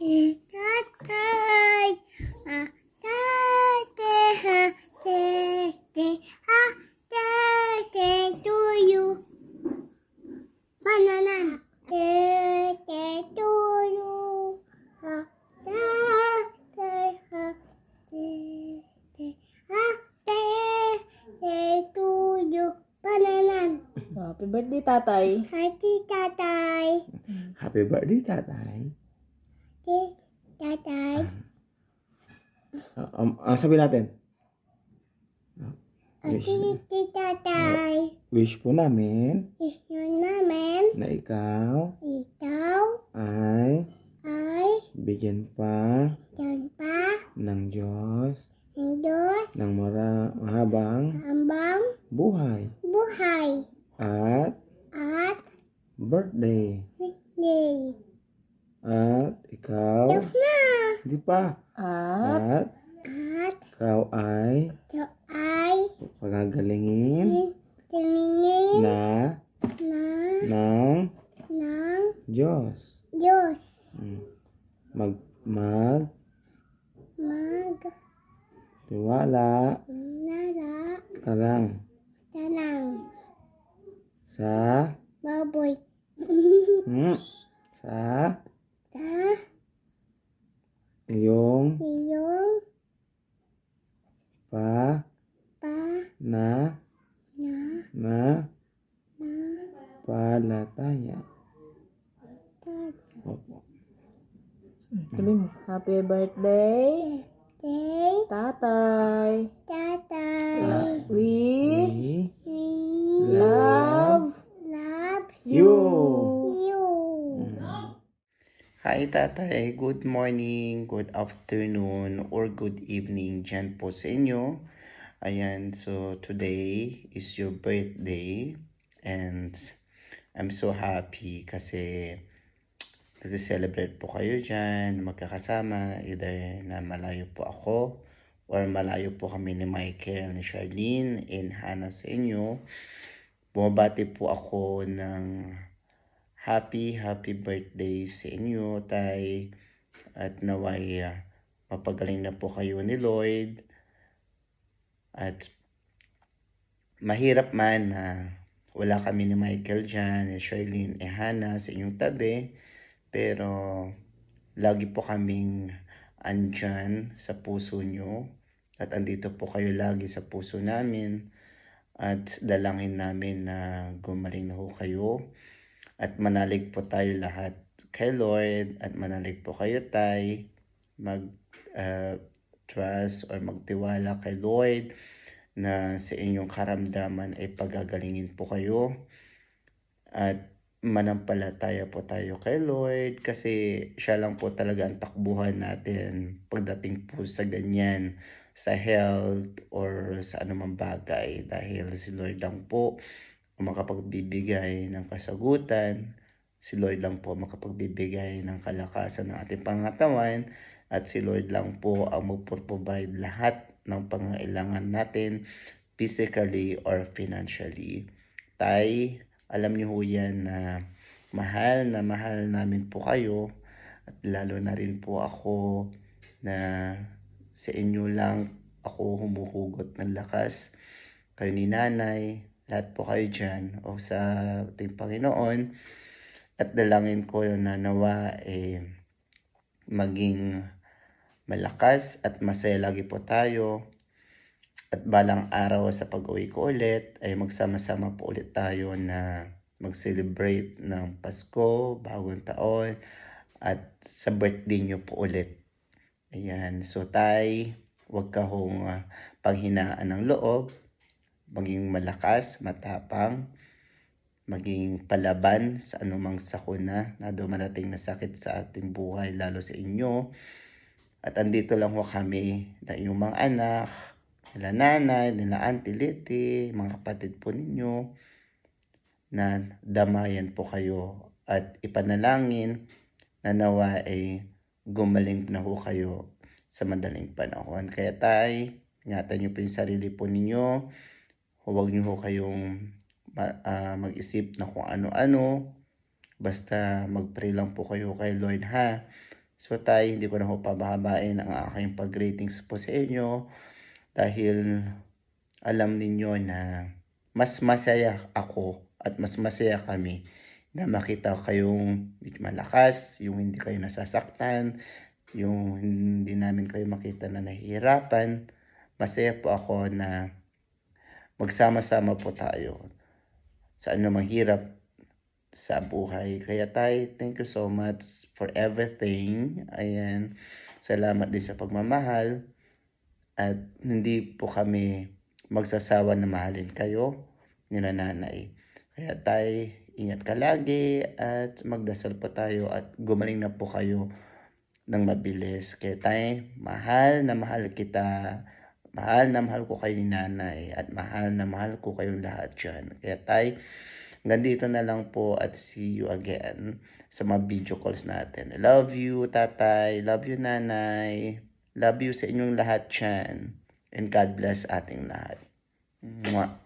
Tatay, tatay, tatay, tatay to you. Bananan. Tatay to you. Tatay, tatay to you. Bananan. Happy birthday, tatay. Happy tatay. Happy birthday, tatay. Tatay. Sabi natin. Happy tatay. Wish po namin Yun namin. na ikaw Ikaw ay ay bigyan pa yan pa ng Diyos ng Diyos ng mahabang ambang buhay buhay at at birthday. birthday. At ikaw, Tapos na. hindi pa. At At Ikaw ay ito ay pagagalingin tingin na ng ng Diyos. Diyos. Mag tiwala Nara tarang tanang sa baboy. sa Sa iyong iyong pa pa na na palataya. tatay. Opo. sabi mo, happy birthday, tatay. Tatay. We We love Love you. you. Hi tatay, good morning, good afternoon, or good evening dyan po sa inyo. Ayan, so today is your birthday and I'm so happy kasi celebrate po kayo dyan, magkakasama, either na malayo po ako or malayo po kami ni Michael, ni Charlene, and Hannah sa inyo. Bumabati po ako ng happy birthday sa inyo, tay. At naway mapagaling na po kayo ni Lloyd. At mahirap man na wala kami ni Michael dyan, ni Charlene, ni Hannah sa inyong tabi. Pero lagi po kaming andyan sa puso nyo. At andito po kayo lagi sa puso namin. At dalangin namin na gumaling na ho kayo. At manalig po tayo lahat kay Lord. At manalig po kayo tay. Trust or magtiwala kay Lord na sa inyong karamdaman ay pagagalingin po kayo. At manampalataya po tayo kay Lord kasi siya lang po talaga ang takbuhan natin pagdating po sa ganyan, sa health or sa anumang bagay, dahil si Lord lang po ang makapagbibigay ng kasagutan. Si Lord lang po makapagbibigay ng kalakasan ng ating pangatawan, at si Lord lang po ang magpo-provide lahat ng pangailangan natin physically or financially. Tay, alam niyo ho yan na mahal namin po kayo, at lalo na rin po ako na sa inyo lang ako humuhugot ng lakas. Kayo ni nanay, lahat po kayo dyan o sa ating Panginoon. At dalangin ko na nawa maging malakas at masaya lagi po tayo. At balang araw sa pag-uwi ko ulit ay magsama-sama po ulit tayo na mag-celebrate ng Pasko, Bagong Taon, at sa birthday nyo po ulit. Ayan, so tay, huwag ka hong panghinaan ng loob, maging malakas, matapang, maging palaban sa anumang sakuna na dumarating na sakit sa ating buhay, lalo sa inyo. At andito lang ho kami na inyong mga anak, nila nanay, nila auntie Liti, mga kapatid po ninyo, na damayan po kayo at ipanalangin na nawa ay gumaling na ho kayo sa madaling panahon. Kaya tay, ingatan nyo po yung sarili po ninyo. Huwag nyo ho kayong mag-isip na kung ano-ano. Basta mag-pray lang po kayo kay Lord ha. So tay, hindi ko na ho pabahabain ang aking pag-greetings po sa inyo dahil alam ninyo na mas masaya ako at mas masaya kami na makita kayong malakas, yung hindi kayo nasasaktan, yung hindi namin kayo makita na nahihirapan. Masaya po ako na magsama-sama po tayo sa anumang hirap sa buhay. Kaya tay, thank you so much for everything. Ayan, salamat din sa pagmamahal. At hindi po kami magsasawa na mahalin kayo nila nanay. Kaya tay, ingat ka lagi at magdasal po tayo at gumaling na po kayo ng mabilis. Kaya tay, mahal na mahal kita. Mahal na mahal ko kayo ni nanay at mahal na mahal ko kayong lahat dyan. Kaya tay, ganito na lang po at see you again sa mga video calls natin. I love you, tatay. Love you, nanay. Love you sa inyong lahat dyan. And God bless ating lahat. Mwah.